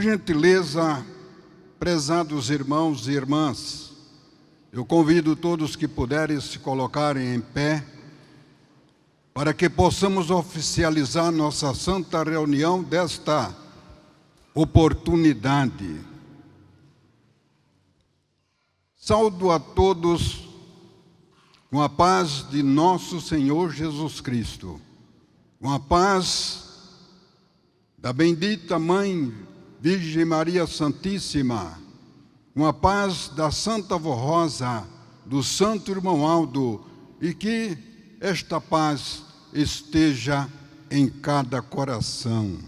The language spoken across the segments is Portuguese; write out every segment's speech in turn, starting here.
Por gentileza, prezados irmãos e irmãs, eu convido todos que puderem se colocarem em pé para que possamos oficializar nossa santa reunião desta oportunidade. Saúdo a todos com a paz de nosso Senhor Jesus Cristo, com a paz da bendita Mãe Virgem Maria Santíssima, com a paz da Santa Vó Rosa, do Santo Irmão Aldo, e que esta paz esteja em cada coração.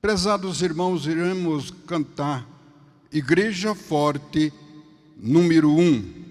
Prezados irmãos, iremos cantar Igreja Forte, número 1.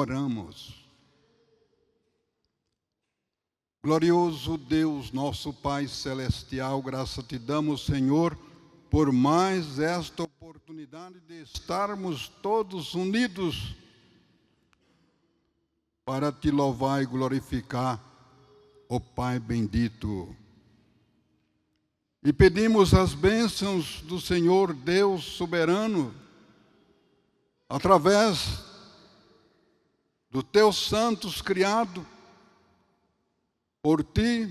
Oramos. Glorioso Deus, nosso Pai Celestial, graça te damos, Senhor, por mais esta oportunidade de estarmos todos unidos para te louvar e glorificar, ó Pai bendito. E pedimos as bênçãos do Senhor Deus soberano, através dos teus santos criados por ti,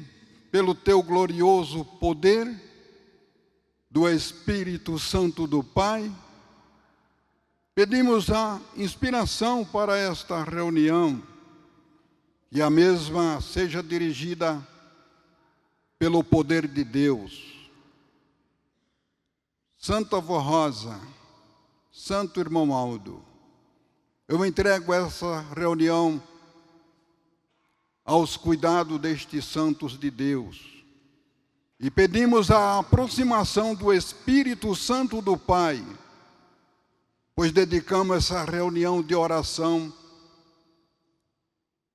pelo teu glorioso poder, do Espírito Santo do Pai. Pedimos a inspiração para esta reunião, que a mesma seja dirigida pelo poder de Deus. Santa Vó Rosa, Santo Irmão Aldo, eu entrego essa reunião aos cuidados destes santos de Deus e pedimos a aproximação do Espírito Santo do Pai, pois dedicamos essa reunião de oração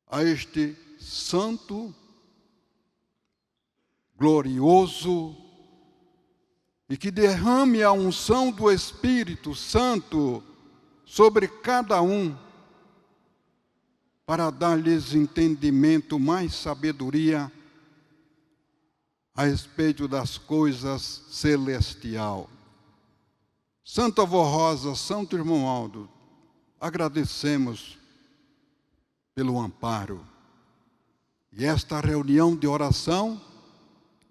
a este santo, glorioso, e que derrame a unção do Espírito Santo sobre cada um, para dar-lhes entendimento, mais sabedoria a respeito das coisas celestiais. Santa Vó Rosa, Santo Irmão Aldo, agradecemos pelo amparo. E esta reunião de oração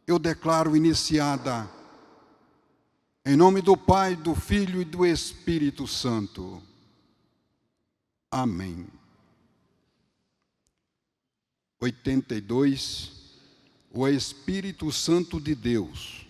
eu declaro iniciada em nome do Pai, do Filho e do Espírito Santo. Amém. 82. O Espírito Santo de Deus.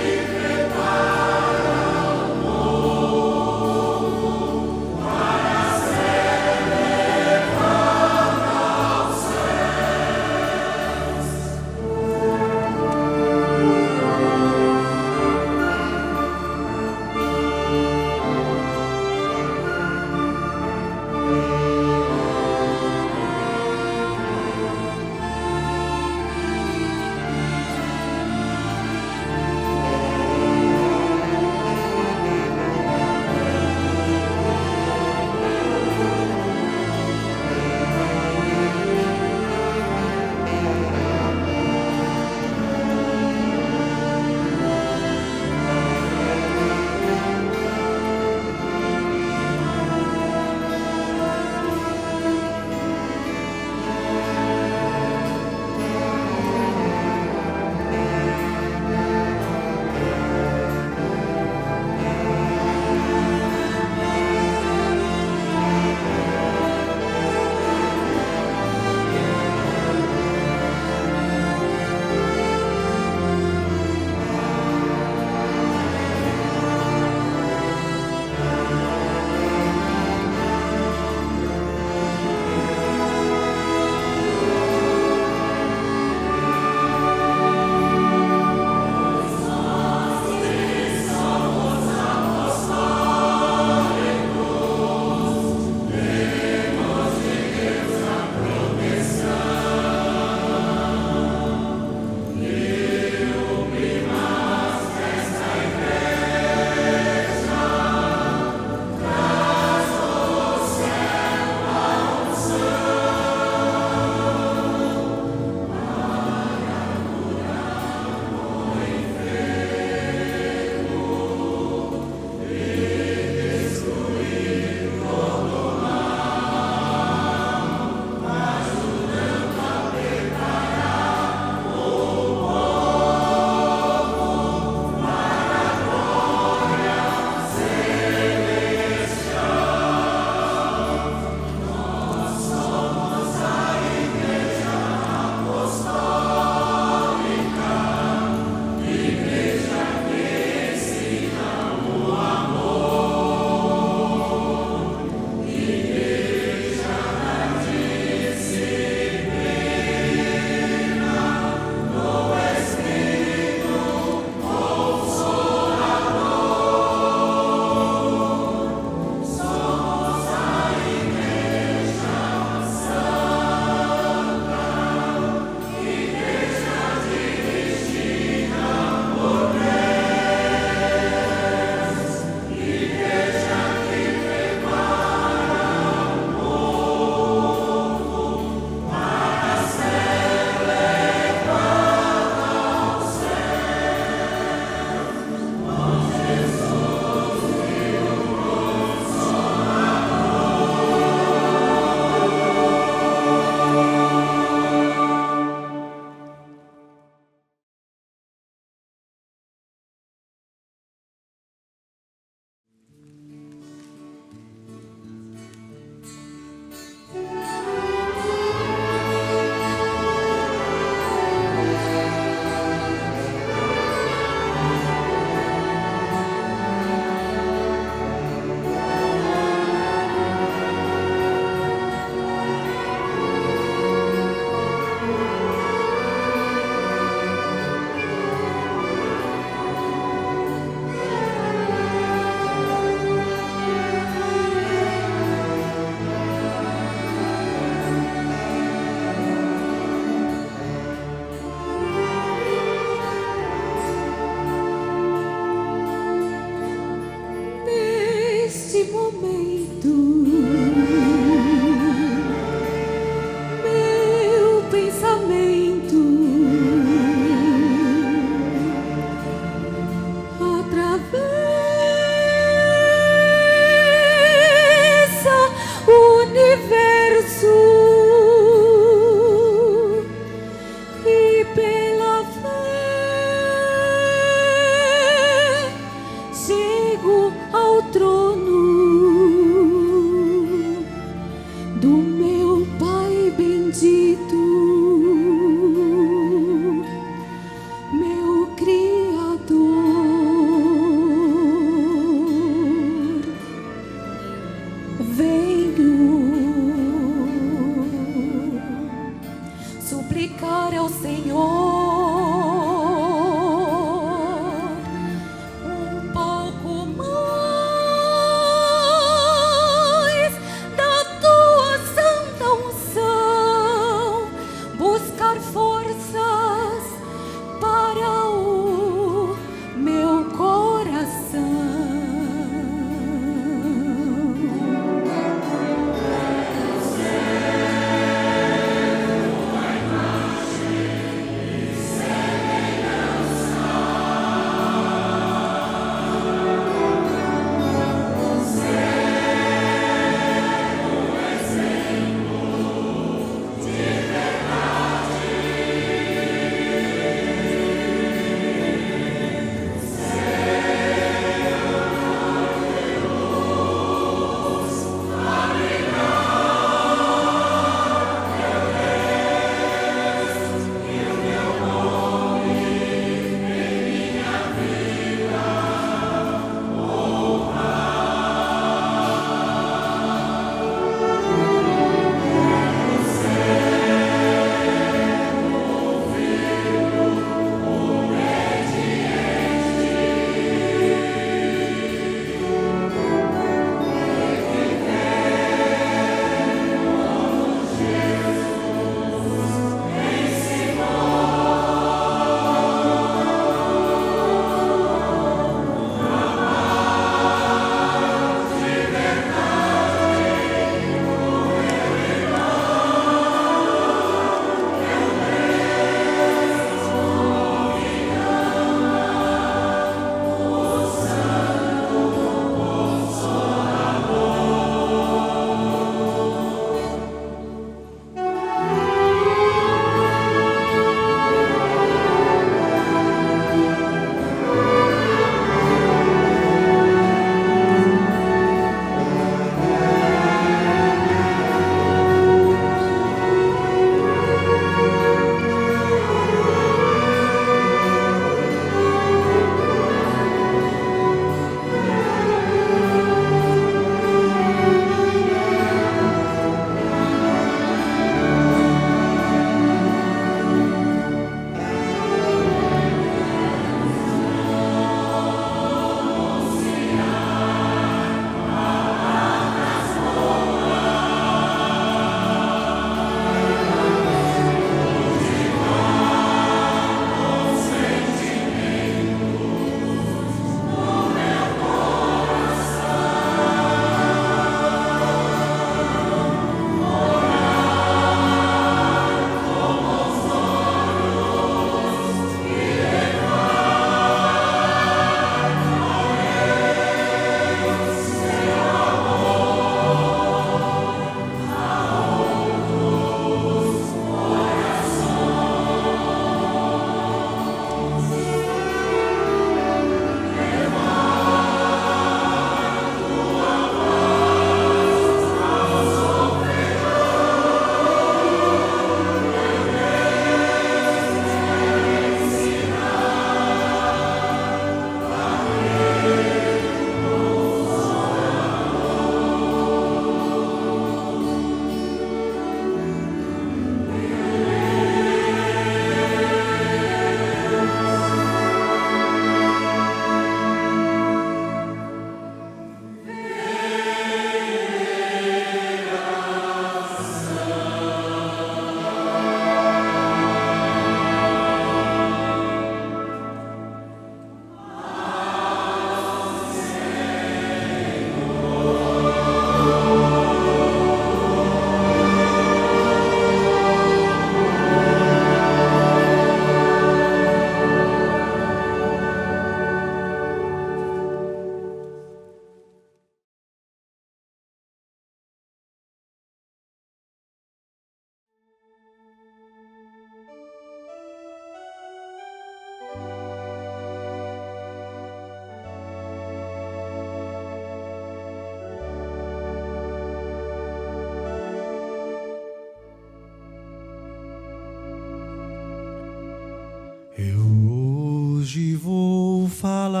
Eu hoje vou falar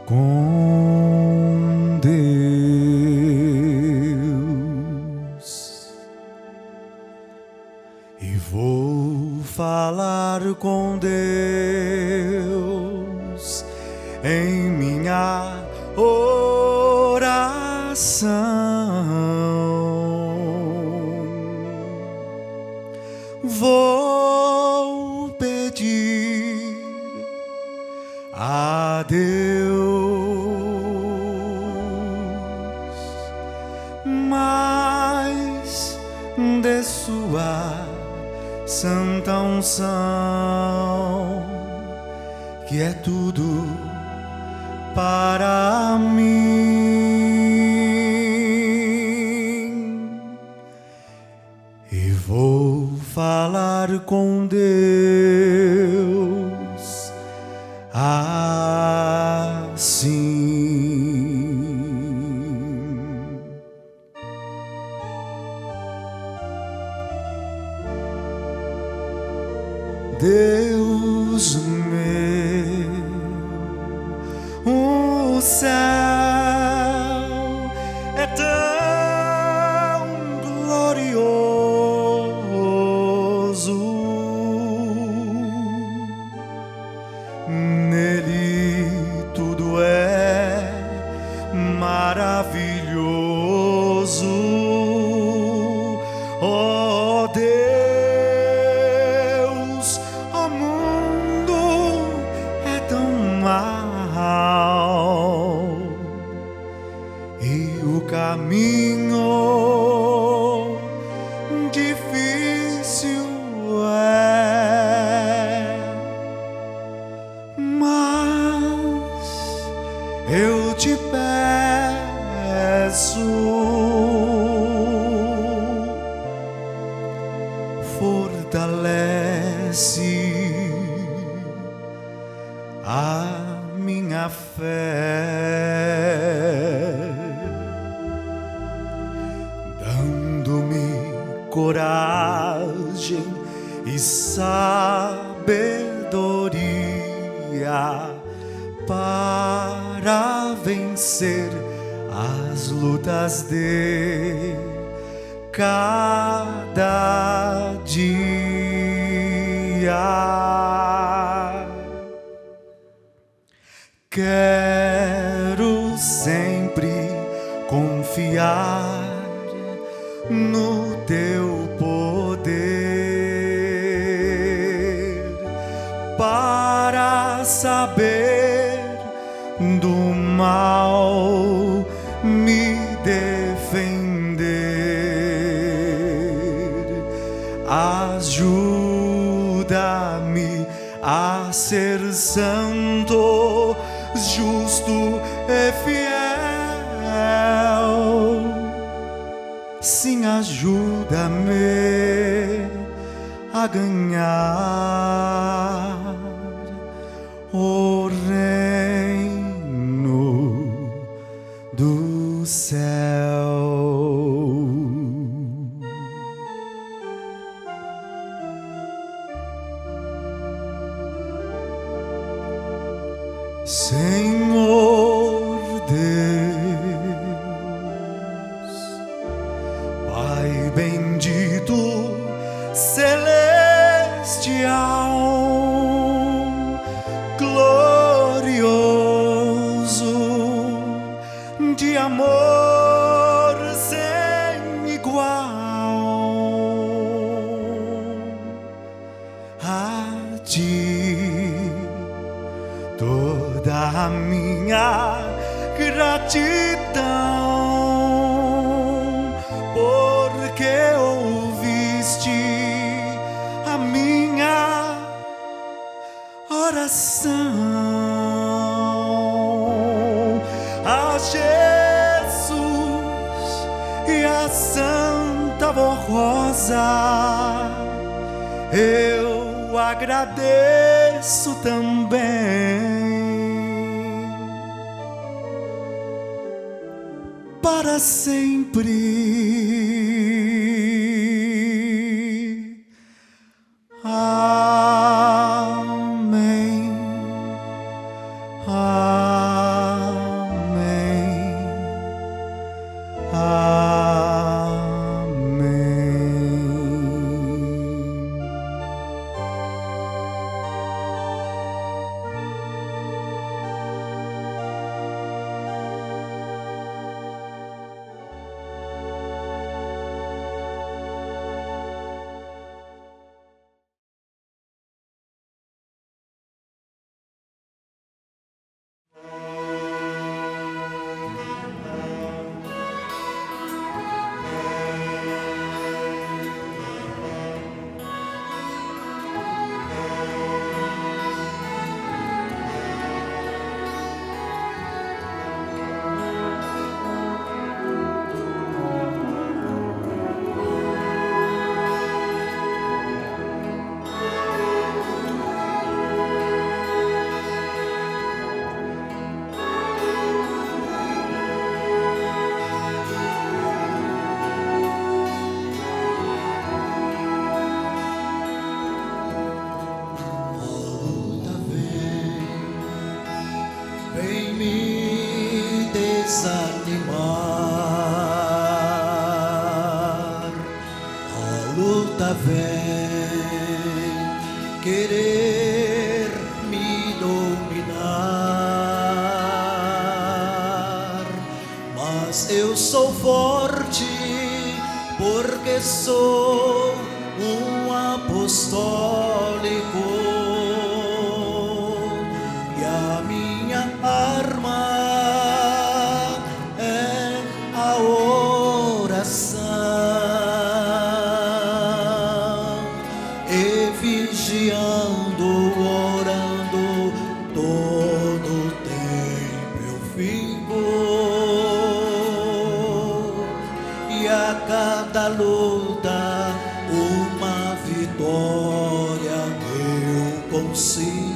com Deus e vou falar com Deus em minha oração. Vou pedir a Deus mais de sua santa unção, que é tudo para mim, e vou falar com Deus assim. Deus meu, o céu é tão glorioso, nele tudo é maravilhoso. Oh Deus, o mundo é tão mau e o caminho difícil é, mas eu te peço, fortalece a minha fé, dando-me coragem e sabedoria para vencer as lutas de cada dia. Quero sempre confiar no teu poder para saber do mal me defender. Ajuda-me a ser santo, justo e fiel. Sim, ajuda-me a ganhar o reino do céu. Senhor Deus, Pai bendito, celestial, glorioso, de amor sem igual, a ti toda a minha gratidão, porque ouviste a minha oração. A Jesus e a Santa Rosa eu agradeço também. Para sempre. Vem me desanimar, a luta vem querer me dominar, mas eu sou forte porque sou um apostólico. Vigiando, orando, todo o tempo eu fico, e a cada luta uma vitória eu consigo.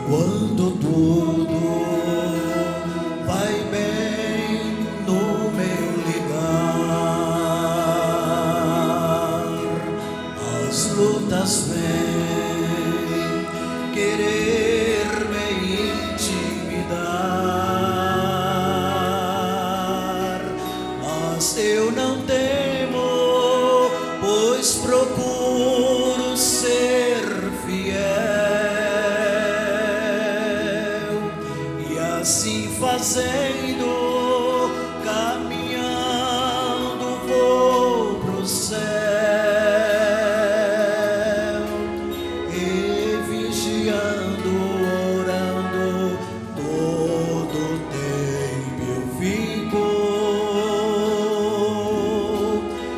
Quando tudo vai bem no meu ligar, as lutas vêm querer me intimidar, mas eu não temo, pois procuro ser fiel. Assim fazendo, caminhando, vou pro céu, e vigiando, orando, todo o tempo eu fico,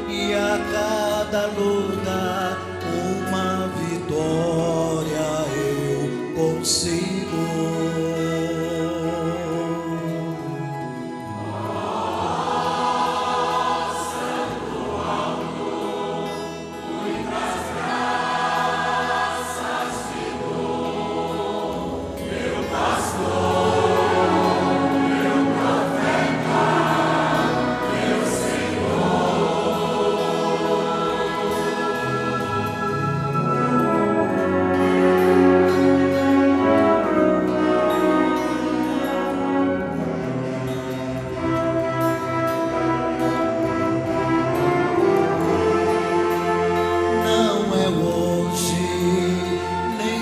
e a cada luta uma vitória eu consigo.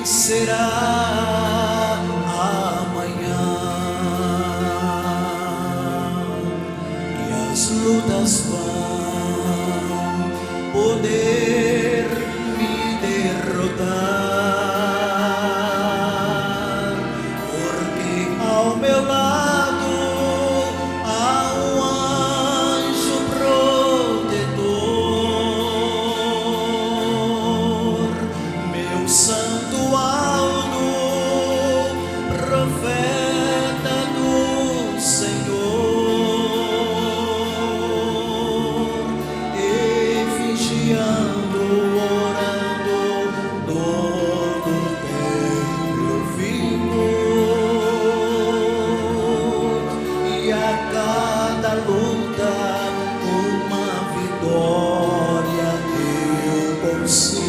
Será amanhã, e as lutas vão poder me derrotar, porque ao meu lado há um anjo protetor, meu santo alto profeta do Senhor, e vigiando, orando, todo o templo vivo, e a cada luta uma vitória eu consigo.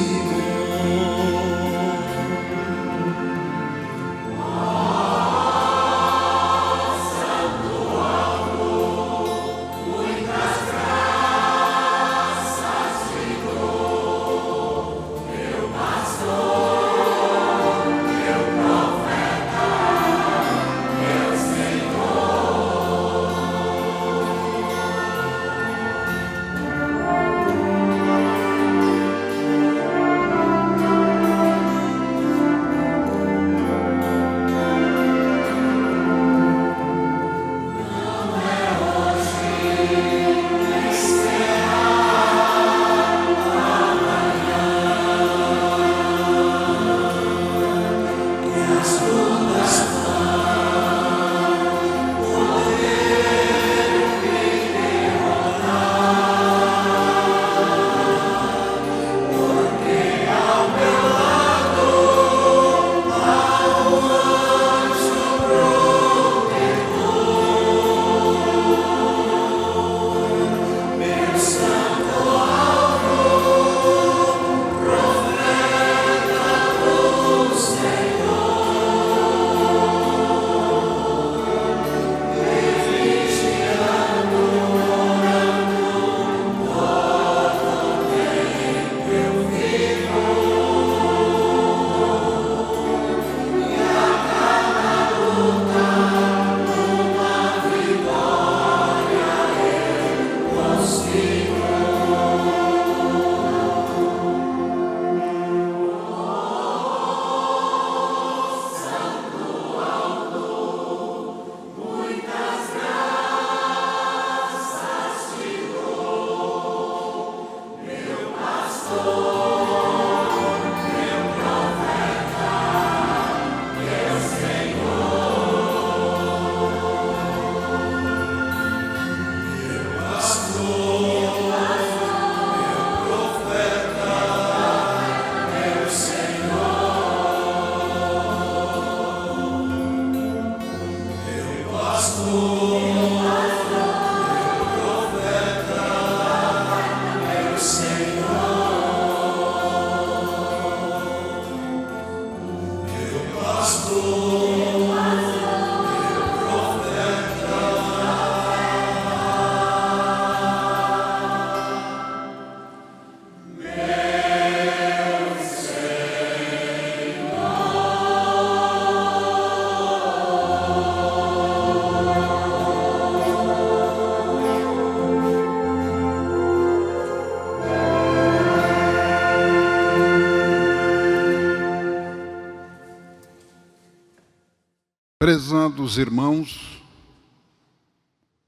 Prezados irmãos,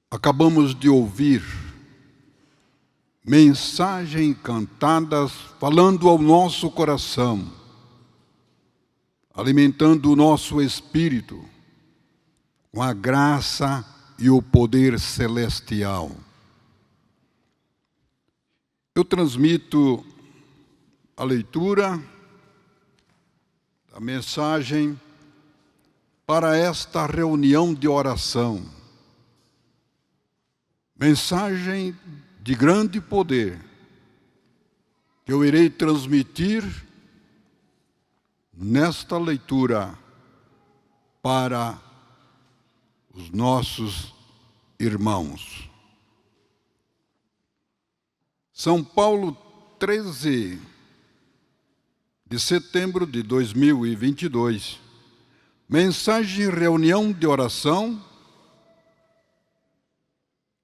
acabamos de ouvir mensagens cantadas falando ao nosso coração, alimentando o nosso espírito com a graça e o poder celestial. Eu transmito a leitura da mensagem para esta reunião de oração. Mensagem de grande poder que eu irei transmitir nesta leitura para os nossos irmãos. São Paulo, 13 de setembro de 2022. Mensagem reunião de oração.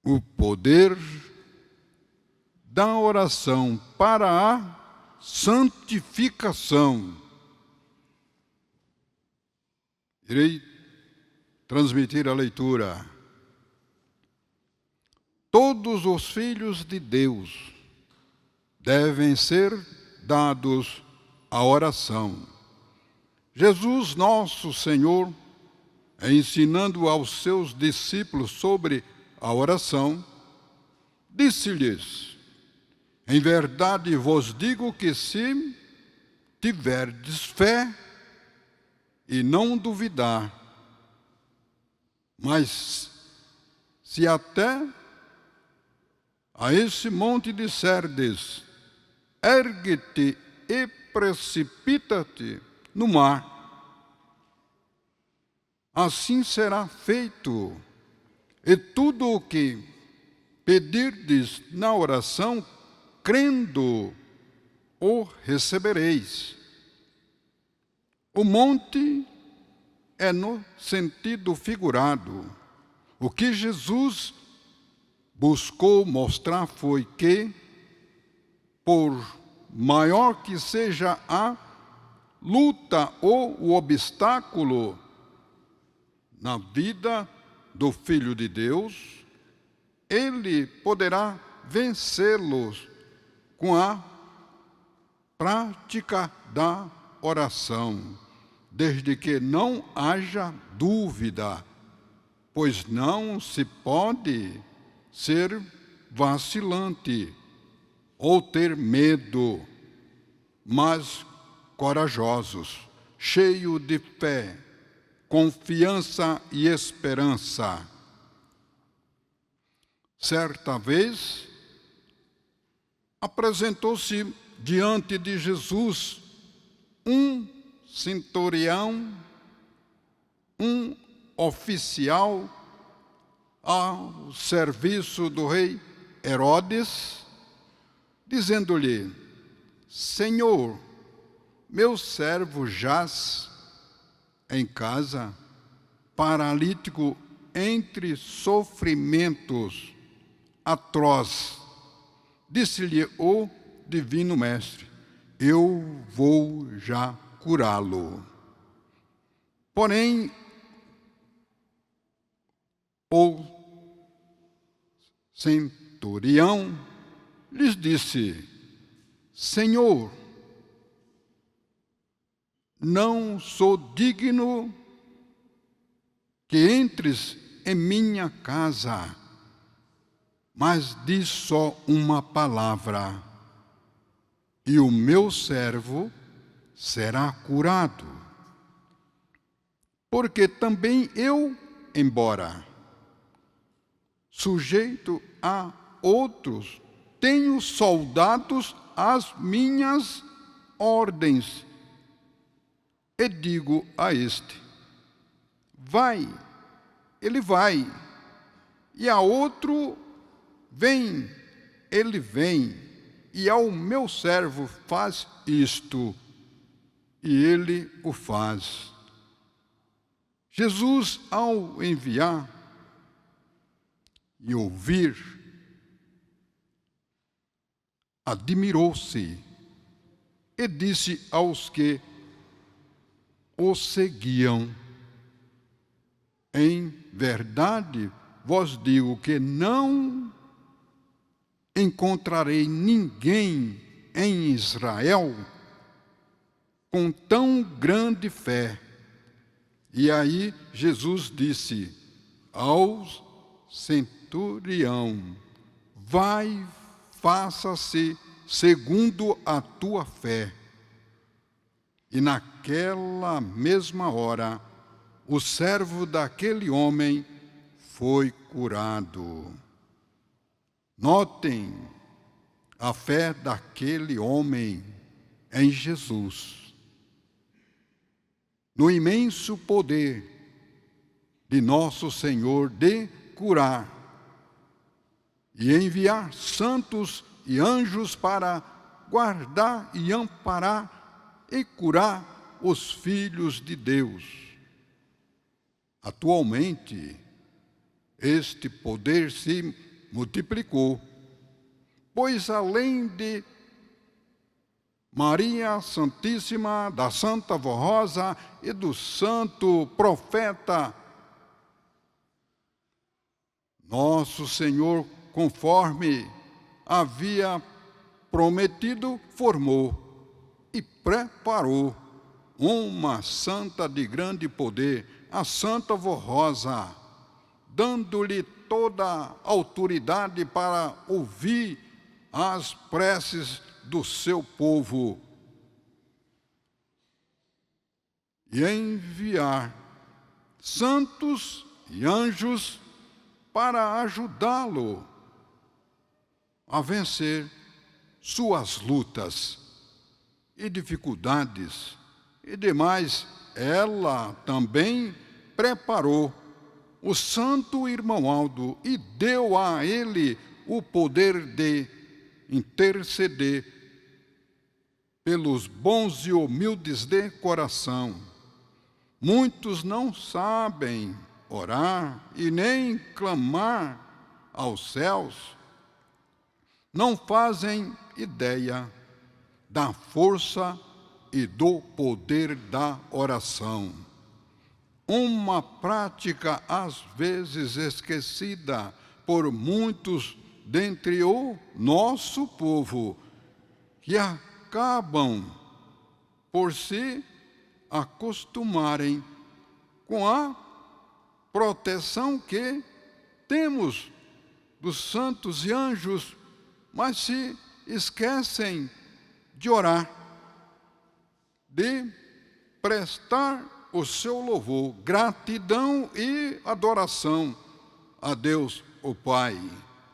O poder da oração para a santificação. Irei transmitir a leitura. Todos os filhos de Deus devem ser dados à oração. Jesus, nosso Senhor, ensinando aos seus discípulos sobre a oração, disse-lhes: em verdade vos digo que se tiverdes fé e não duvidar, mas se até a esse monte disserdes: ergue-te e precipita-te no mar, assim será feito, e tudo o que pedirdes na oração, crendo, o recebereis. O monte é no sentido figurado. O que Jesus buscou mostrar foi que, por maior que seja a luta ou o obstáculo na vida do Filho de Deus, Ele poderá vencê-los com a prática da oração, desde que não haja dúvida, pois não se pode ser vacilante ou ter medo, mas corajosos, cheios de fé, confiança e esperança. Certa vez, apresentou-se diante de Jesus um centurião, um oficial ao serviço do rei Herodes, dizendo-lhe: Senhor, meu servo jaz em casa, paralítico entre sofrimentos atroz. Disse-lhe o divino mestre: eu vou já curá-lo. Porém, o centurião lhes disse: Senhor, não sou digno que entres em minha casa, mas diz só uma palavra, e o meu servo será curado. Porque também eu, embora sujeito a outros, tenho soldados às minhas ordens, e digo a este: vai, ele vai, e a outro: vem, ele vem, e ao meu servo: faz isto, e ele o faz. Jesus, ao enviar e ouvir, admirou-se e disse aos que o seguiam: em verdade vos digo que não encontrarei ninguém em Israel com tão grande fé. E aí Jesus disse ao centurião: vai, faça-se segundo a tua fé. E naquela mesma hora, o servo daquele homem foi curado. Notem a fé daquele homem em Jesus, no imenso poder de nosso Senhor de curar e enviar santos e anjos para guardar e amparar e curar os filhos de Deus. Atualmente, este poder se multiplicou, pois além de Maria Santíssima, da Santa Vó Rosa e do santo profeta, nosso Senhor, conforme havia prometido, formou e preparou uma santa de grande poder, a Santa Vó Rosa, dando-lhe toda a autoridade para ouvir as preces do seu povo e enviar santos e anjos para ajudá-lo a vencer suas lutas e dificuldades. E demais, ela também preparou o santo irmão Aldo e deu a ele o poder de interceder pelos bons e humildes de coração. Muitos não sabem orar e nem clamar aos céus, não fazem ideia da força e do poder da oração. Uma prática às vezes esquecida por muitos dentre o nosso povo, que acabam por se acostumarem com a proteção que temos dos santos e anjos, mas se esquecem de orar, de prestar o seu louvor, gratidão e adoração a Deus, o Pai,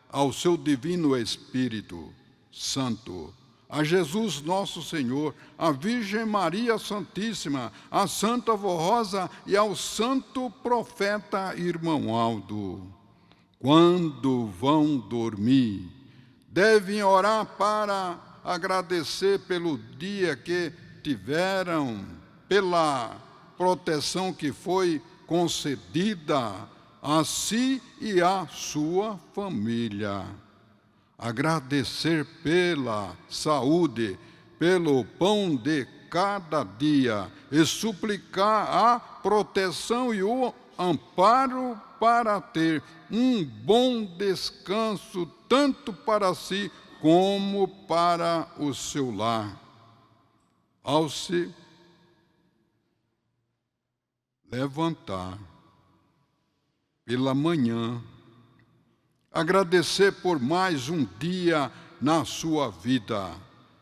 ao seu divino Espírito Santo, a Jesus nosso Senhor, à Virgem Maria Santíssima, à Santa Vó Rosa e ao santo profeta irmão Aldo. Quando vão dormir, devem orar para agradecer pelo dia que tiveram, pela proteção que foi concedida a si e à sua família. Agradecer pela saúde, pelo pão de cada dia e suplicar a proteção e o amparo para ter um bom descanso, tanto para si como para o seu lar. Ao se levantar pela manhã, agradecer por mais um dia na sua vida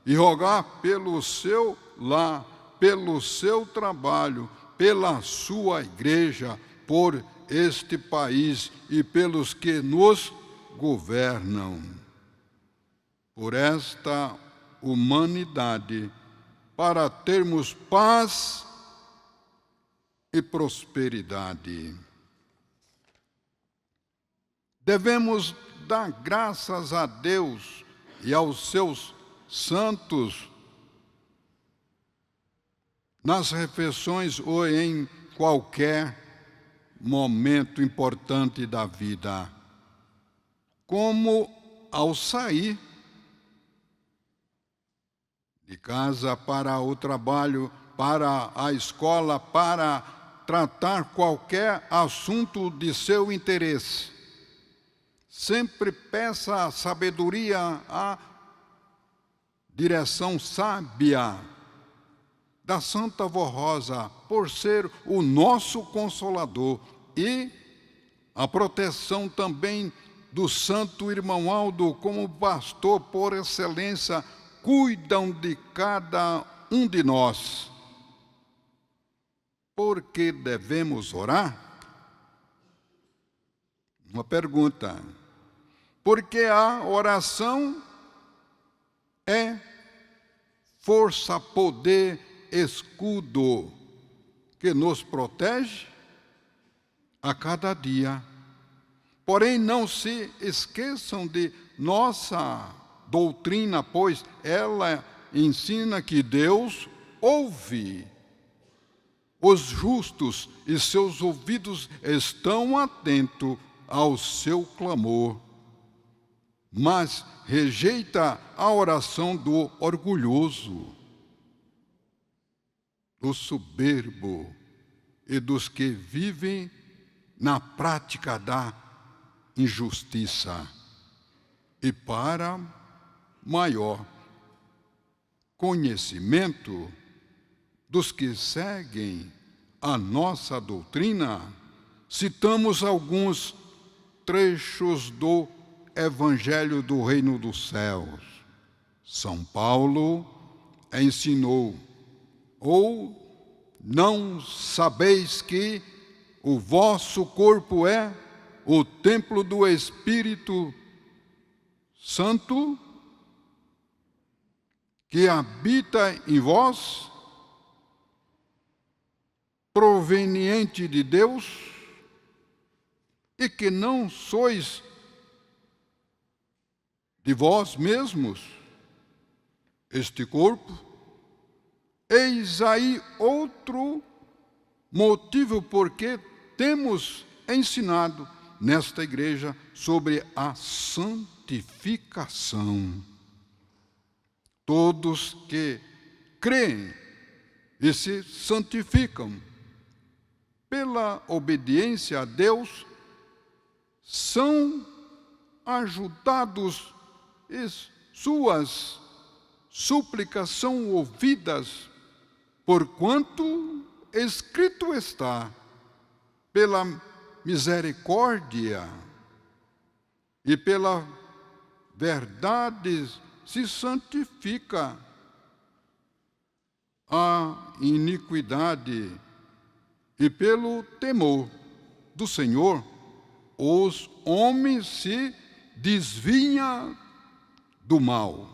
e rogar pelo seu lar, pelo seu trabalho, pela sua igreja, por este país e pelos que nos governam, por esta humanidade, para termos paz e prosperidade. Devemos dar graças a Deus e aos seus santos nas refeições ou em qualquer momento importante da vida, como ao sair de casa para o trabalho, para a escola, para tratar qualquer assunto de seu interesse. Sempre peça a sabedoria, a direção sábia da Santa Vó Rosa, por ser o nosso consolador, e a proteção também do santo irmão Aldo, como pastor por excelência, cuidam de cada um de nós. Por que devemos orar? Uma pergunta. Porque a oração é força, poder, escudo que nos protege a cada dia. Porém, não se esqueçam de nossa doutrina, pois ela ensina que Deus ouve os justos e seus ouvidos estão atentos ao seu clamor, mas rejeita a oração do orgulhoso, do soberbo e dos que vivem na prática da injustiça. E para maior conhecimento, dos que seguem a nossa doutrina, citamos alguns trechos do Evangelho do Reino dos Céus. São Paulo ensinou: ou não sabeis que o vosso corpo é o templo do Espírito Santo, que habita em vós, proveniente de Deus, e que não sois de vós mesmos este corpo? Eis aí outro motivo porque temos ensinado nesta igreja sobre a santificação. Todos que creem e se santificam pela obediência a Deus são ajudados e suas súplicas são ouvidas, porquanto escrito está: pela misericórdia e pela verdade se santifica a iniquidade, e pelo temor do Senhor os homens se desviam do mal.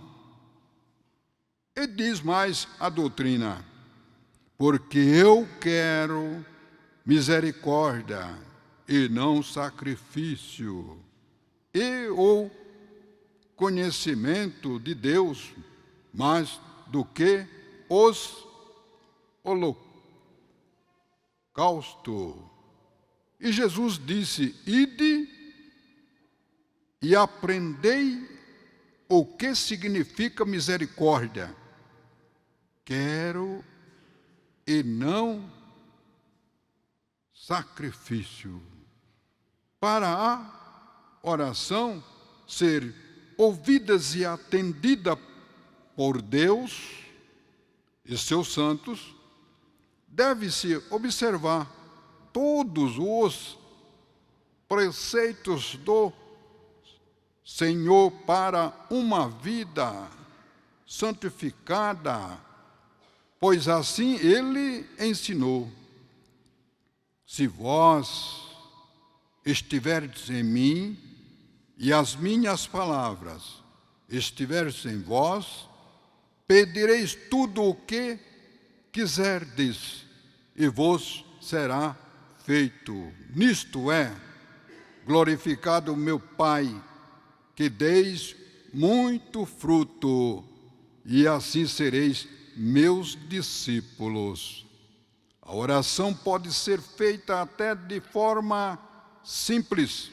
E diz mais a doutrina: porque eu quero misericórdia e não sacrifício, e o conhecimento de Deus mais do que os holocaustos. E Jesus disse: ide e aprendei o que significa misericórdia. Quero e não sacrifício. Para a oração ser ouvida e atendida por Deus e seus santos, deve-se observar todos os preceitos do Senhor para uma vida santificada, pois assim Ele ensinou: se vós estiverdes em mim e as minhas palavras estiverdes em vós, pedireis tudo o que quiserdes e vos será feito. Nisto é glorificado o meu Pai, que deis muito fruto, e assim sereis meus discípulos. A oração pode ser feita até de forma simples.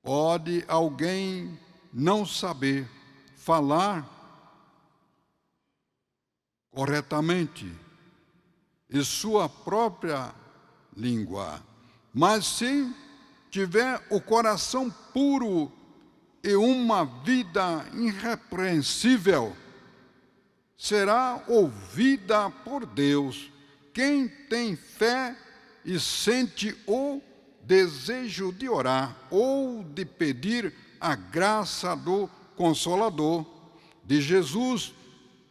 Pode alguém não saber falar corretamente em sua própria língua, mas se tiver o coração puro e uma vida irrepreensível, será ouvida por Deus. Quem tem fé e sente o desejo de orar ou de pedir a graça do Consolador, de Jesus,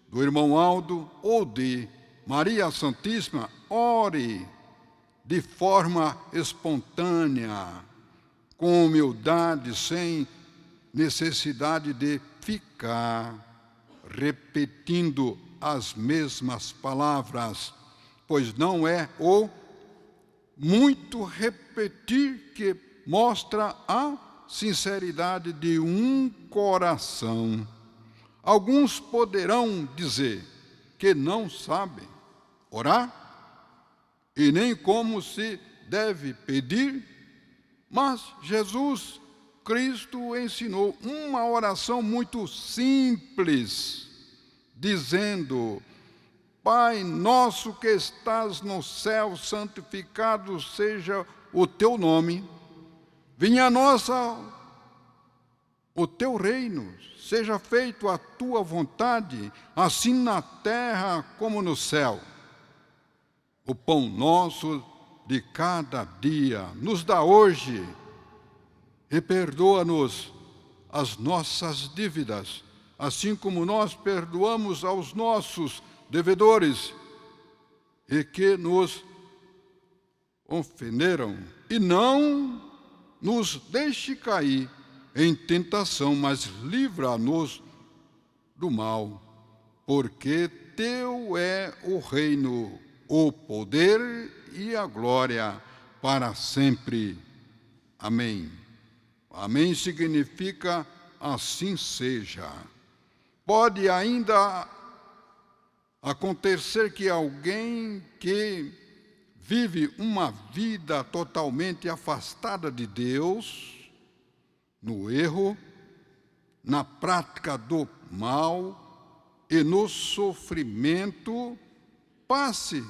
do irmão Aldo ou de Maria Santíssima, ore de forma espontânea, com humildade, sem necessidade de ficar repetindo as mesmas palavras, pois não é o muito repetir que mostra a sinceridade de um coração. Alguns poderão dizer que não sabem orar e nem como se deve pedir, mas Jesus Cristo ensinou uma oração muito simples, dizendo: Pai nosso que estás no céu, santificado seja o teu nome. Venha a nós o teu reino, seja feito a tua vontade, assim na terra como no céu. O pão nosso de cada dia nos dá hoje, e perdoa-nos as nossas dívidas, assim como nós perdoamos aos nossos devedores, e que nos ofenderam, e não nos deixe cair em tentação, mas livra-nos do mal, porque teu é o reino, o poder e a glória para sempre. Amém. Amém significa assim seja. Pode ainda acontecer que alguém que vive uma vida totalmente afastada de Deus, no erro, na prática do mal e no sofrimento, passe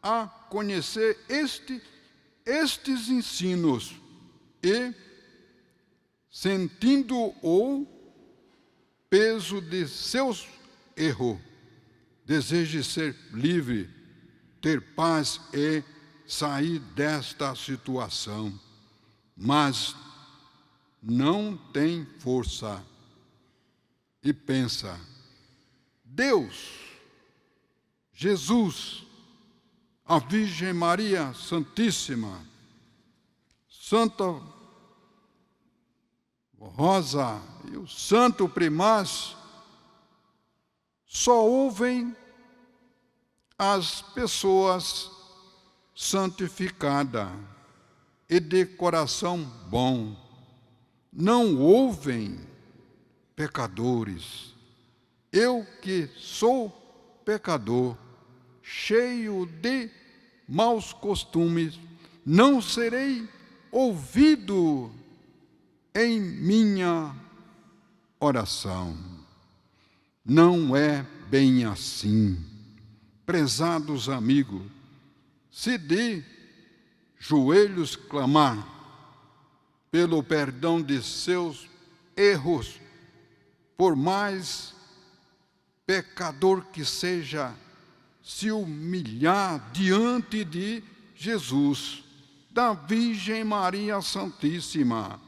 a conhecer estes ensinos e, sentindo o peso de seus erros, deseje ser livre, ter paz e sair desta situação, mas não tem força e pensa: Deus, Jesus, a Virgem Maria Santíssima, Santa Rosa e o Santo Primaz só ouvem as pessoas santificadas e de coração bom. Não ouvem pecadores. Eu que sou pecador, cheio de maus costumes, não serei ouvido em minha oração. Não é bem assim. Prezados amigos, se de joelhos clamar pelo perdão de seus erros, por mais pecador que seja, se humilhar diante de Jesus, da Virgem Maria Santíssima,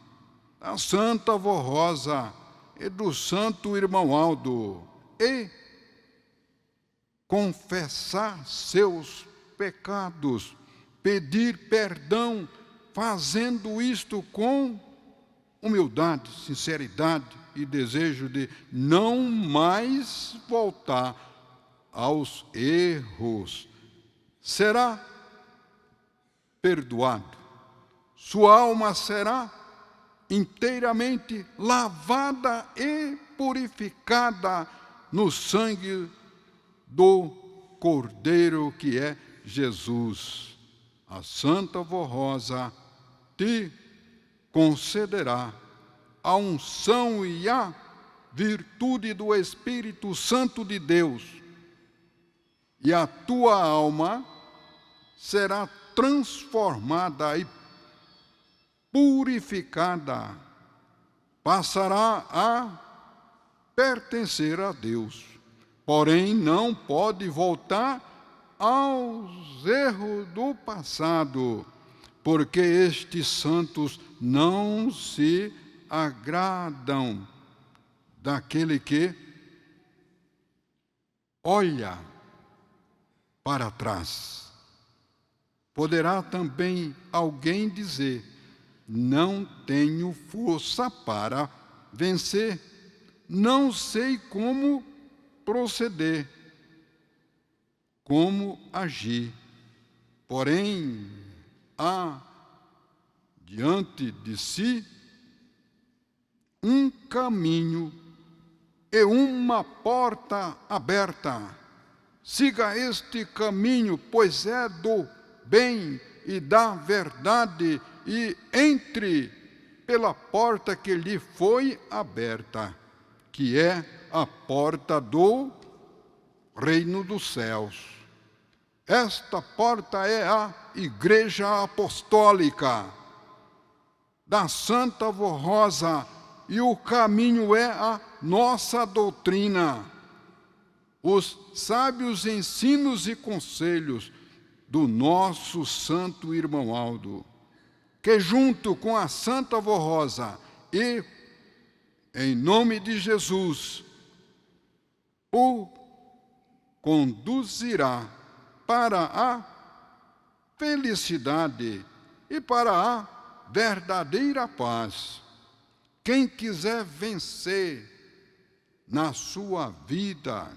da Santa Avó Rosa e do Santo Irmão Aldo, e confessar seus pecados, pedir perdão, fazendo isto com humildade, sinceridade e desejo de não mais voltar aos erros, será perdoado. Sua alma será inteiramente lavada e purificada no sangue do Cordeiro que é Jesus. A Santa Avó Rosa te concederá a unção e a virtude do Espírito Santo de Deus, e a tua alma será transformada e purificada, passará a pertencer a Deus. Porém, não pode voltar aos erros do passado, porque estes santos não se agradam daquele que olha para trás. Poderá também alguém dizer: não tenho força para vencer, não sei como proceder, como agir. Porém, há diante de si um caminho e uma porta aberta. Siga este caminho, pois é do bem e da verdade, e entre pela porta que lhe foi aberta, que é a porta do reino dos céus. Esta porta é a Igreja Apostólica da Santa Avó Rosa e o caminho é a nossa doutrina, os sábios ensinos e conselhos do nosso santo irmão Aldo, que junto com a Santa Avó Rosa e, em nome de Jesus, o conduzirá para a felicidade e para a verdadeira paz. Quem quiser vencer na sua vida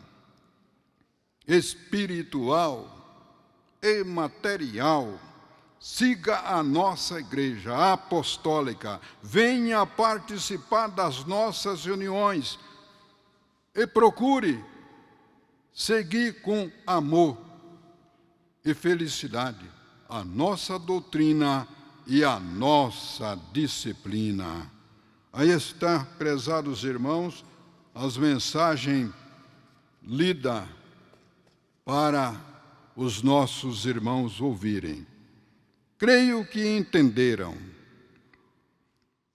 espiritual e material, siga a nossa igreja apostólica, venha participar das nossas reuniões e procure seguir com amor e felicidade a nossa doutrina e a nossa disciplina. Aí está, prezados irmãos, as mensagens lidas para os nossos irmãos ouvirem. Creio que entenderam.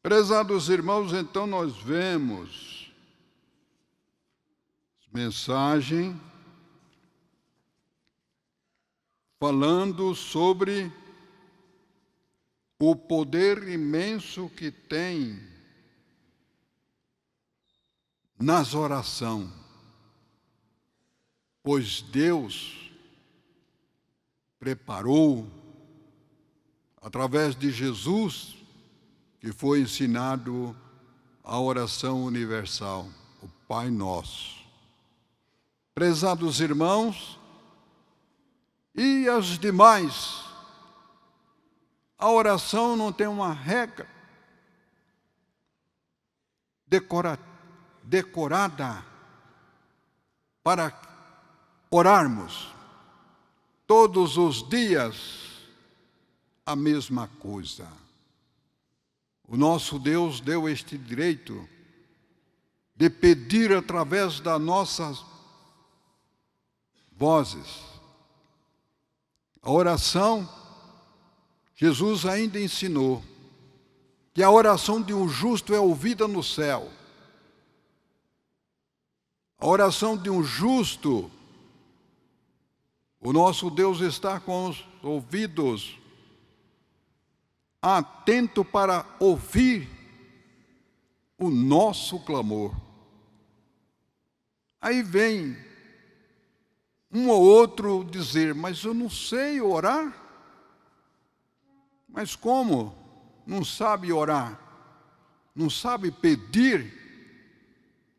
Prezados irmãos, então nós vemos mensagem falando sobre o poder imenso que tem nas orações, pois Deus preparou, através de Jesus, que foi ensinado a oração universal, o Pai Nosso. Prezados irmãos, e as demais, a oração não tem uma regra decorada para orarmos todos os dias a mesma coisa. O nosso Deus deu este direito de pedir através das nossas vozes. A oração, Jesus ainda ensinou que a oração de um justo é ouvida no céu. A oração de um justo, o nosso Deus está com os ouvidos atento para ouvir o nosso clamor. Aí vem um ou outro dizer, mas eu não sei orar. Mas como? Não sabe orar? Não sabe pedir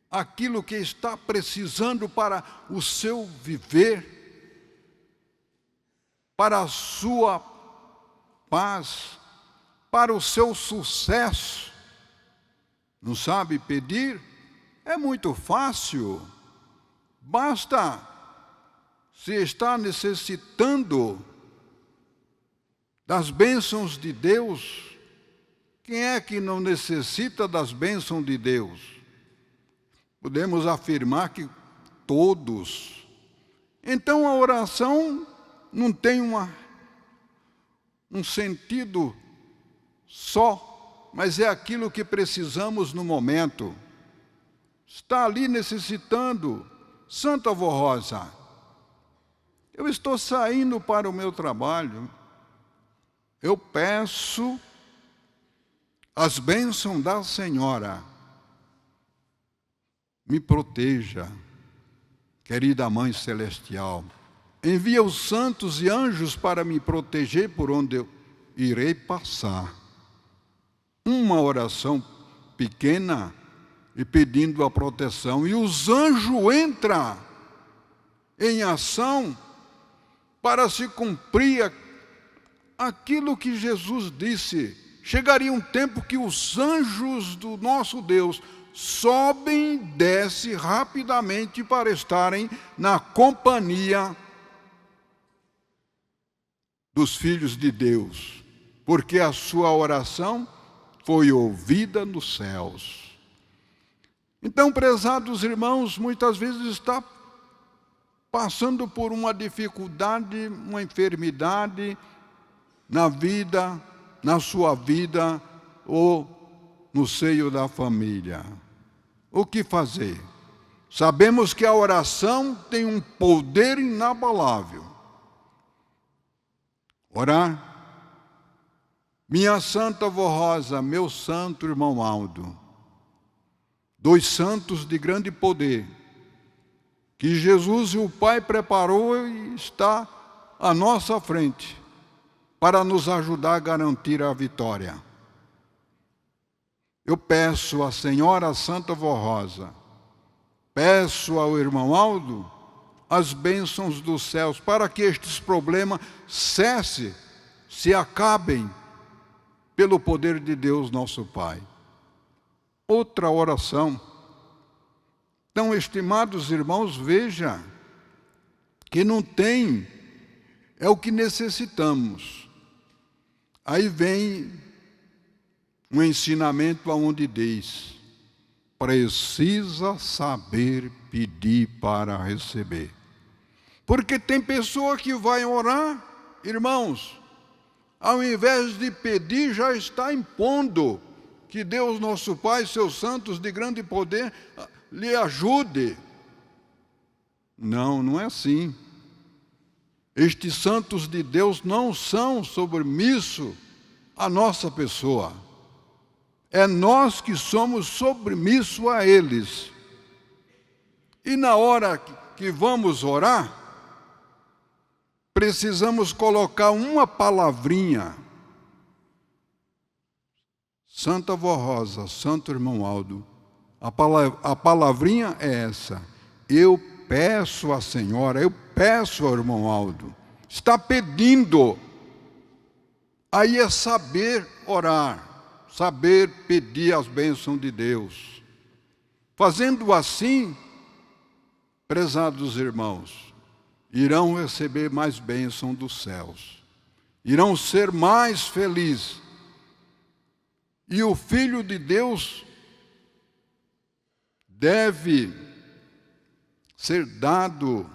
aquilo que está precisando para o seu viver, para a sua paz, para o seu sucesso? Não sabe pedir? É muito fácil. Basta, se está necessitando das bênçãos de Deus. Quem é que não necessita das bênçãos de Deus? Podemos afirmar que todos. Então a oração não tem um sentido só, mas é aquilo que precisamos no momento. Está ali necessitando. Santa Avó Rosa, eu estou saindo para o meu trabalho, eu peço as bênçãos da Senhora. Me proteja, querida Mãe Celestial. Envia os santos e anjos para me proteger por onde eu irei passar. Uma oração pequena e pedindo a proteção. E os anjos entram em ação para se cumprir aquilo que Jesus disse. Chegaria um tempo que os anjos do nosso Deus sobem e descem rapidamente para estarem na companhia dos filhos de Deus, porque a sua oração foi ouvida nos céus. Então, prezados irmãos, muitas vezes está passando por uma dificuldade, uma enfermidade na vida, na sua vida ou no seio da família. O que fazer? Sabemos que a oração tem um poder inabalável. Orar. Minha Santa Vó Rosa, meu santo irmão Aldo, dois santos de grande poder, que Jesus e o Pai preparou e está à nossa frente para nos ajudar a garantir a vitória. Eu peço à Senhora Santa Vó Rosa, peço ao irmão Aldo as bênçãos dos céus para que estes problemas cessem, se acabem pelo poder de Deus nosso Pai. Outra oração. Então, estimados irmãos, veja que não tem, é o que necessitamos. Aí vem um ensinamento aonde diz: precisa saber pedir para receber. Porque tem pessoa que vai orar, irmãos, ao invés de pedir, já está impondo que Deus nosso Pai, seus santos de grande poder, lhe ajude. Não, não é assim. Estes santos de Deus não são submissos à nossa pessoa. É nós que somos submissos a eles. E na hora que vamos orar, precisamos colocar uma palavrinha. Santa Vó Rosa, Santo Irmão Aldo, a palavrinha é essa: eu peço à Senhora, eu peço ao irmão Aldo. Está pedindo. Aí é saber orar, saber pedir as bênçãos de Deus. Fazendo assim, prezados irmãos, irão receber mais bênção dos céus, irão ser mais felizes. E o Filho de Deus deve ser dado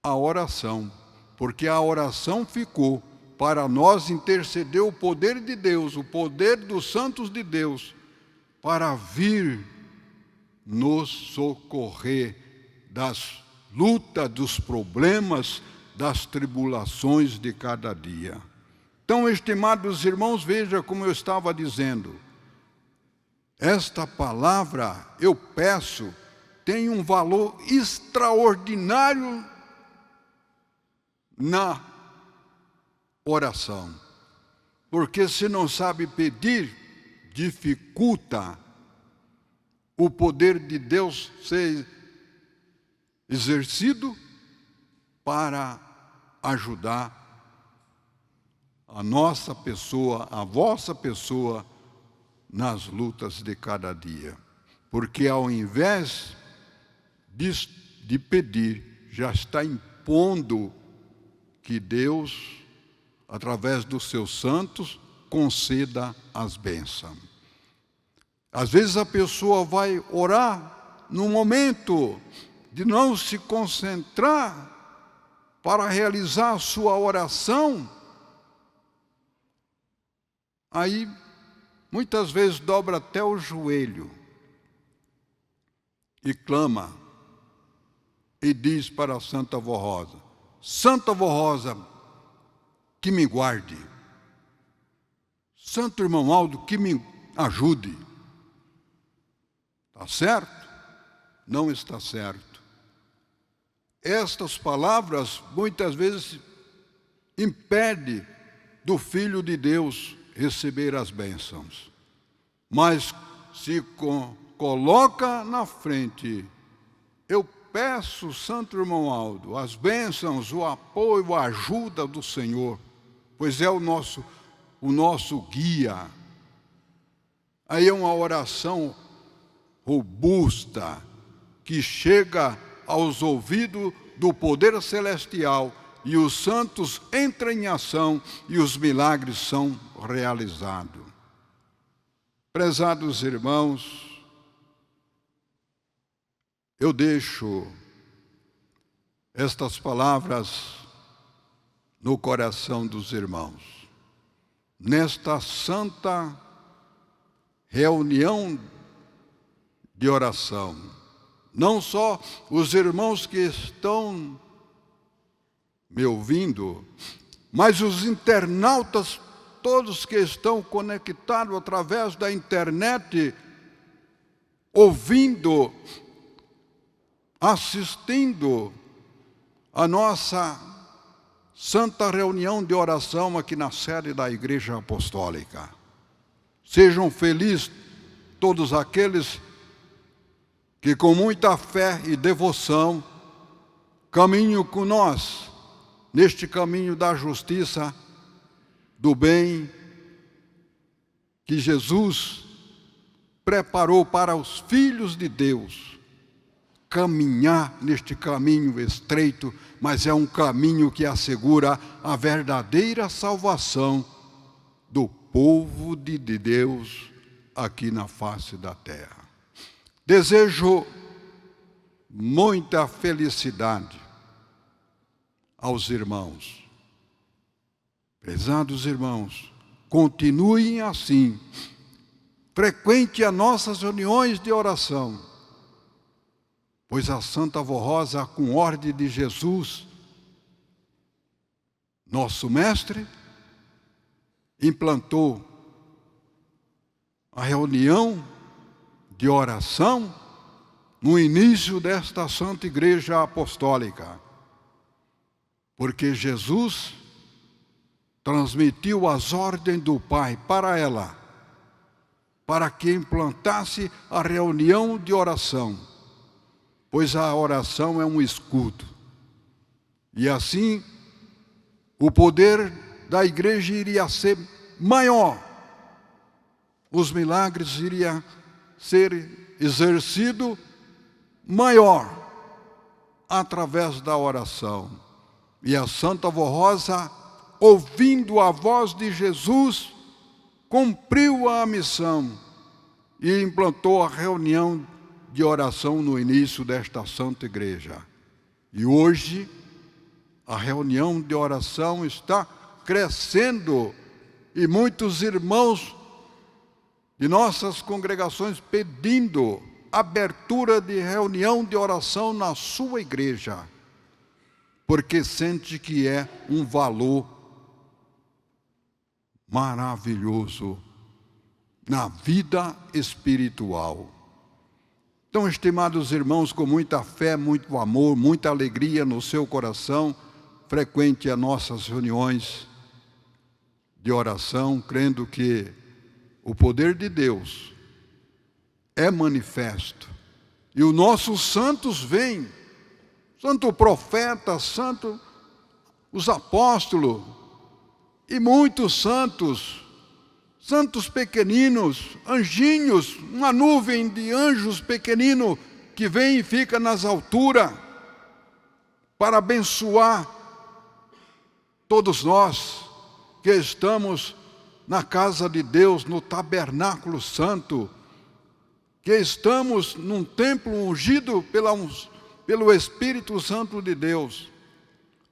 a oração, porque a oração ficou para nós interceder o poder de Deus, o poder dos santos de Deus, para vir nos socorrer das luta, dos problemas, das tribulações de cada dia. Então, estimados irmãos, veja como eu estava dizendo. Esta palavra, eu peço, tem um valor extraordinário na oração. Porque se não sabe pedir, dificulta o poder de Deus ser exercido para ajudar a nossa pessoa, a vossa pessoa, nas lutas de cada dia. Porque ao invés de pedir, já está impondo que Deus, através dos seus santos, conceda as bênçãos. Às vezes a pessoa vai orar no momento de não se concentrar para realizar a sua oração, aí muitas vezes dobra até o joelho e clama e diz para a Santa Vó Rosa: Santa Vó Rosa, que me guarde. Santo Irmão Aldo, que me ajude. Está certo? Não está certo. Estas palavras muitas vezes impedem do Filho de Deus receber as bênçãos. Mas se coloca na frente: eu peço, Santo Irmão Aldo, as bênçãos, o apoio, a ajuda do Senhor, pois é o nosso guia. Aí é uma oração robusta, que chega aos ouvidos do poder celestial, e os santos entram em ação e os milagres são realizados. Prezados irmãos, eu deixo estas palavras no coração dos irmãos, nesta santa reunião de oração. Não só os irmãos que estão me ouvindo, mas os internautas todos que estão conectados através da internet, ouvindo, assistindo a nossa santa reunião de oração aqui na sede da Igreja Apostólica. Sejam felizes todos aqueles que com muita fé e devoção caminham com nós neste caminho da justiça, do bem que Jesus preparou para os filhos de Deus caminhar neste caminho estreito, mas é um caminho que assegura a verdadeira salvação do povo de Deus aqui na face da terra. Desejo muita felicidade aos irmãos. Prezados irmãos, continuem assim, frequente as nossas reuniões de oração, pois a Santa Avó Rosa, com ordem de Jesus, nosso mestre, implantou a reunião de oração no início desta Santa Igreja Apostólica, porque Jesus transmitiu as ordens do Pai para ela, para que implantasse a reunião de oração, pois a oração é um escudo. E assim, o poder da igreja iria ser maior, os milagres iriam ser exercidos maior através da oração. E a Santa Avó Rosa, ouvindo a voz de Jesus, cumpriu a missão e implantou a reunião de oração no início desta Santa Igreja. E hoje, a reunião de oração está crescendo e muitos irmãos de nossas congregações pedindo abertura de reunião de oração na sua igreja, porque sente que é um valor maravilhoso na vida espiritual. Então, estimados irmãos, com muita fé, muito amor, muita alegria no seu coração, frequente as nossas reuniões de oração, crendo que o poder de Deus é manifesto. E os nossos santos vêm, santo profeta, santo os apóstolos, e muitos santos, santos pequeninos, anjinhos, uma nuvem de anjos pequeninos que vem e fica nas alturas para abençoar todos nós que estamos na casa de Deus, no tabernáculo santo, que estamos num templo ungido pelo Espírito Santo de Deus,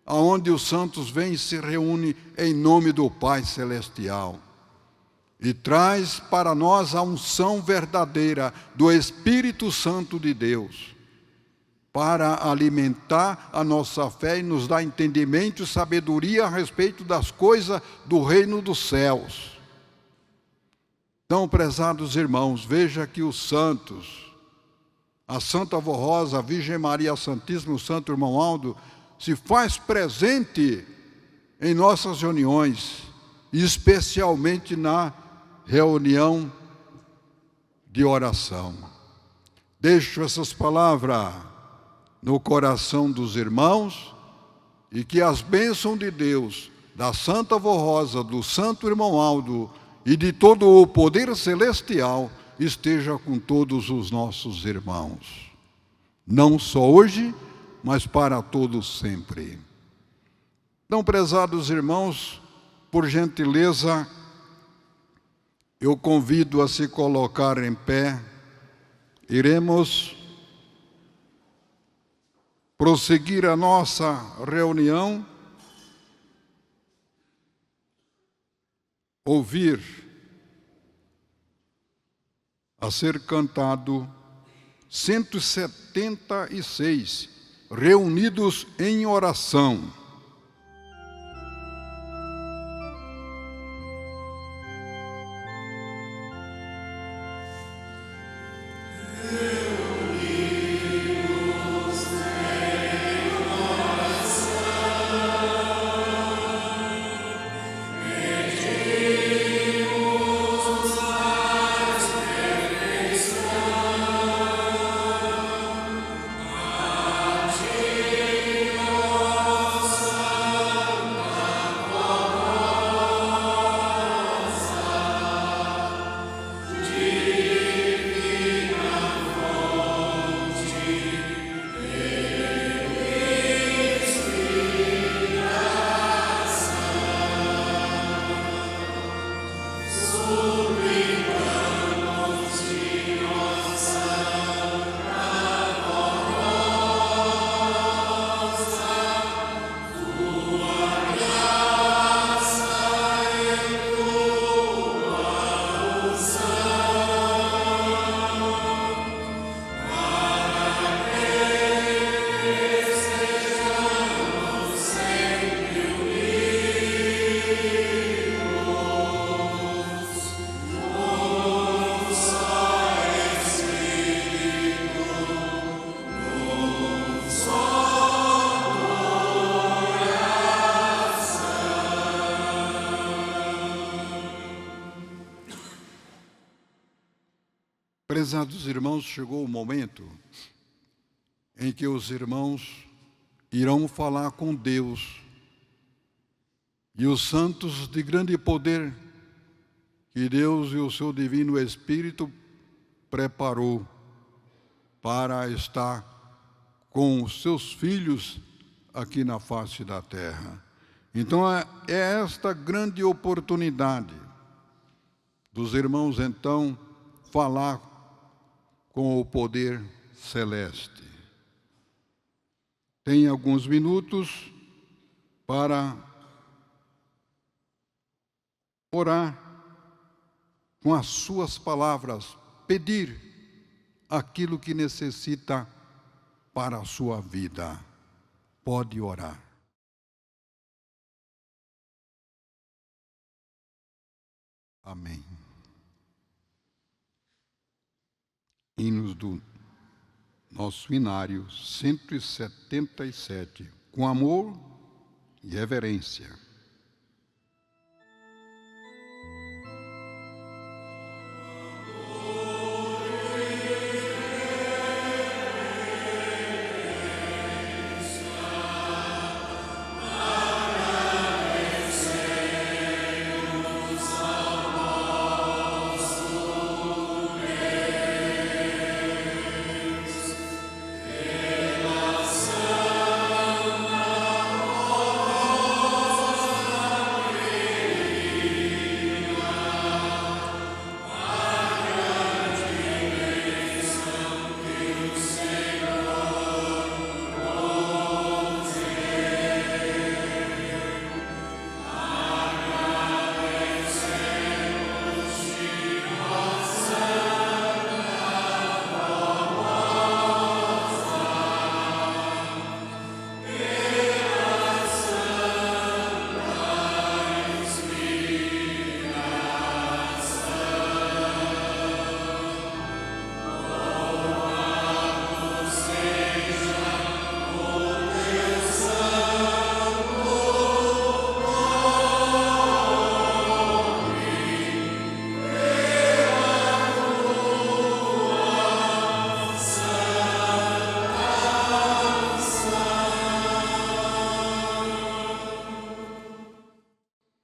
aonde os santos vêm e se reúnem em nome do Pai Celestial. E traz para nós a unção verdadeira do Espírito Santo de Deus, para alimentar a nossa fé e nos dar entendimento e sabedoria a respeito das coisas do reino dos céus. Então, prezados irmãos, veja que os santos, a Santa Avó Rosa, a Virgem Maria Santíssima, o Santo Irmão Aldo, se faz presente em nossas reuniões, especialmente na reunião de oração. Deixo essas palavras no coração dos irmãos e que as bênçãos de Deus, da Santa Avó Rosa, do Santo Irmão Aldo e de todo o poder celestial esteja com todos os nossos irmãos. Não só hoje, mas para todos sempre. Então, prezados irmãos, por gentileza, eu convido a se colocar em pé. Iremos prosseguir a nossa reunião, ouvir a ser cantado 176, reunidos em oração. Prezados irmãos, chegou o momento em que os irmãos irão falar com Deus e os santos de grande poder que Deus e o seu Divino Espírito preparou para estar com os seus filhos aqui na face da terra. Então é esta grande oportunidade dos irmãos então falar com o poder celeste. Tem alguns minutos para orar com as suas palavras, pedir aquilo que necessita para a sua vida. Pode orar. Amém. Hinos do nosso inário 177, com amor e reverência.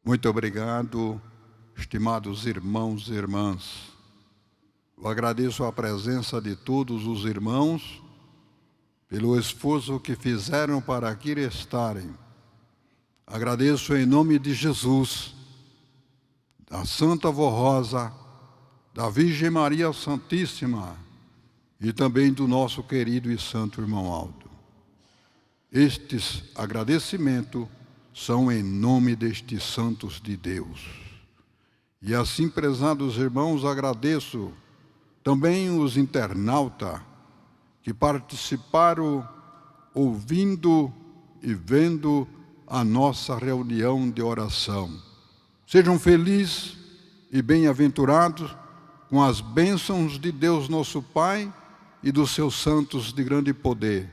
Muito obrigado, estimados irmãos e irmãs. Eu agradeço a presença de todos os irmãos pelo esforço que fizeram para aqui estarem. Agradeço em nome de Jesus, da Santa Vó Rosa, da Virgem Maria Santíssima e também do nosso querido e santo irmão Aldo. Estes agradecimentos são em nome destes santos de Deus. E assim, prezados irmãos, agradeço também os internautas que participaram ouvindo e vendo a nossa reunião de oração. Sejam felizes e bem-aventurados com as bênçãos de Deus nosso Pai e dos seus santos de grande poder.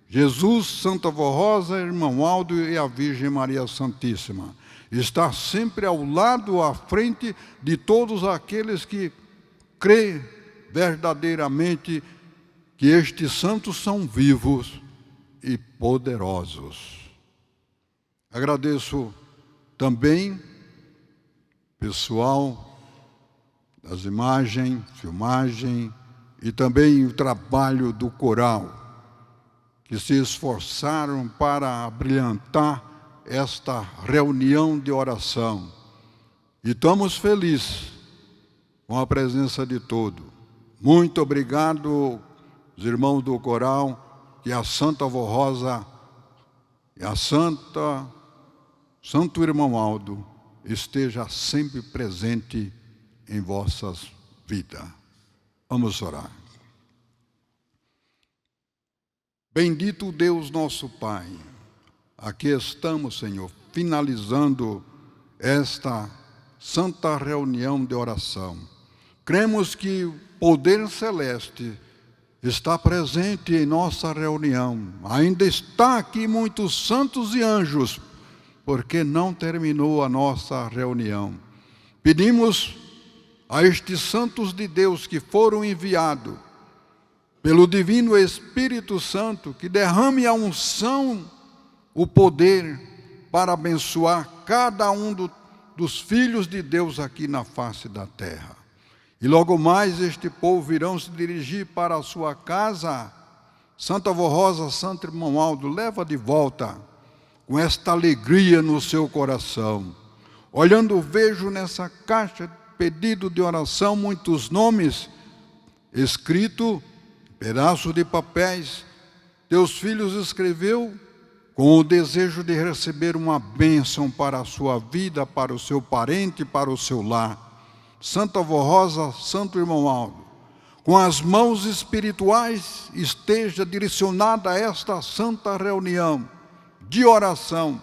Jesus, Santa Avó Rosa, Irmão Aldo e a Virgem Maria Santíssima. Está sempre ao lado, à frente de todos aqueles que crê verdadeiramente que estes santos são vivos e poderosos. Agradeço também pessoal das imagens, filmagem e também o trabalho do coral, que se esforçaram para brilhantar esta reunião de oração. E estamos felizes com a presença de todos. Muito obrigado, os irmãos do coral, que a Santa Avó Rosa e a Santo Irmão Aldo esteja sempre presente em vossas vidas. Vamos orar. Bendito Deus nosso Pai, aqui estamos, Senhor, finalizando esta santa reunião de oração. Cremos que o poder celeste está presente em nossa reunião. Ainda está aqui muitos santos e anjos, porque não terminou a nossa reunião. Pedimos a estes santos de Deus que foram enviados pelo Divino Espírito Santo, que derrame a unção, o poder para abençoar cada um dos filhos de Deus aqui na face da terra. E logo mais este povo irão se dirigir para a sua casa. Santa Avó Rosa, Santo Irmão Aldo, leva de volta com esta alegria no seu coração. Olhando, vejo nessa caixa de pedido de oração muitos nomes escritos, pedaço de papéis. Teus filhos escreveu com o desejo de receber uma bênção para a sua vida, para o seu parente, para o seu lar. Santa Avó Rosa, Santo Irmão Aldo, com as mãos espirituais, esteja direcionada a esta santa reunião de oração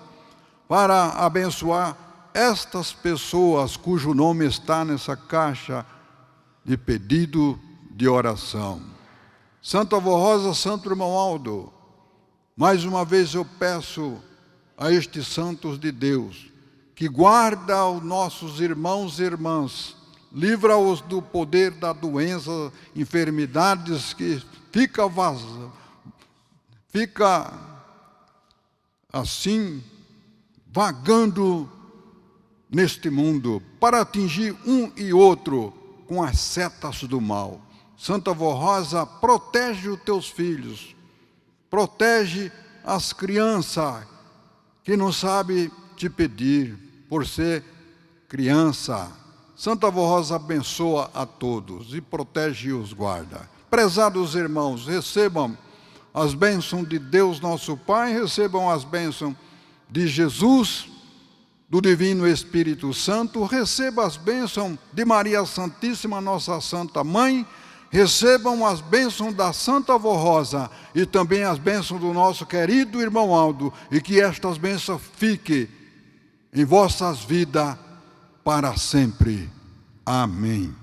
para abençoar estas pessoas cujo nome está nessa caixa de pedido de oração. Santa Avó Rosa, Santo Irmão Aldo, mais uma vez eu peço a estes santos de Deus que guarda os nossos irmãos e irmãs, livra-os do poder da doença, enfermidades que fica assim, vagando neste mundo, para atingir um e outro com as setas do mal. Santa Avó Rosa, protege os teus filhos, protege as crianças que não sabem te pedir, por ser criança. Santa Avó Rosa abençoa a todos e protege e os guarda. Prezados irmãos, recebam as bênçãos de Deus nosso Pai, recebam as bênçãos de Jesus, do Divino Espírito Santo, recebam as bênçãos de Maria Santíssima, nossa Santa Mãe, recebam as bênçãos da Santa Avó Rosa e também as bênçãos do nosso querido Irmão Aldo, e que estas bênçãos fiquem em vossas vidas para sempre. Amém.